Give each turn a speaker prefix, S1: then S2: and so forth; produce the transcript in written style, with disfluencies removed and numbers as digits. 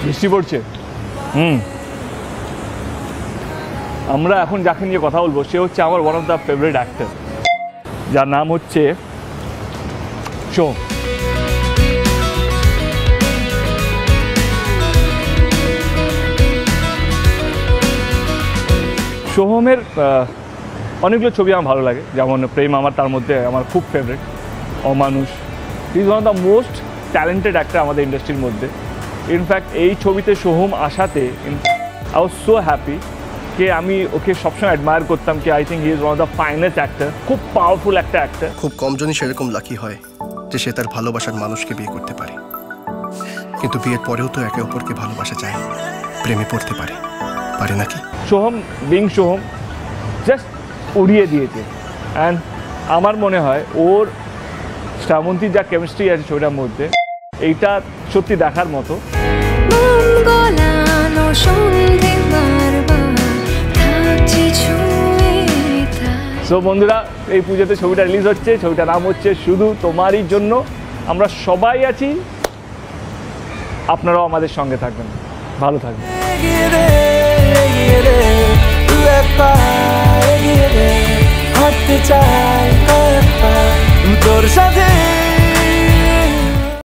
S1: বৃষ্টি পড়ছে। আমরা এখন যাকে নিয়ে কথা বলবো সে হচ্ছে আমার one of the favourite actor, যার নাম হচ্ছে সোহম। সোহমের অনেকগুলো ছবি আমার ভালো লাগে, যেমন প্রেম আমার তার মধ্যে আমার খুব favourite, Amanush. Is one of the most talented actor আমাদের ইন্ডাস্ট্রির মধ্যে। ইনফ্যাক্ট এই ছবিতে সোহম আসাতে আই ওয়াজ সো হ্যাপি কে আমি ওকে সবসময় অ্যাডমায়ার করতাম কি I think he is one of the finest actor, খুব পাওয়ারফুল একটা অ্যাক্টর।
S2: খুব কমজনই সেরকম লাকি হয় যে সে তার ভালোবাসার মানুষকে বিয়ে করতে পারে, কিন্তু বিয়ের পরেও তো একে অপরকে ভালোবাসা যায়, প্রেমে পড়তে পারে নাকি?
S1: সোহম বিং সোহম জাস্ট উড়িয়ে দিয়েছে। অ্যান্ড আমার মনে হয় ওর শ্রাবন্তীর যা কেমিস্ট্রি আছে ছবিটার মধ্যে, এইটা সত্যি দেখার মতো। সো বন্ধুরা, এই পুজোতে ছবিটা রিলিজ হচ্ছে, ছবিটার নাম হচ্ছে শুধু তোমারই জন্য। আমরা সবাই আছি, আপনারাও আমাদের সঙ্গে থাকবেন, ভালো থাকবেন।
S3: হাঁটতে চাই তোর সাথে।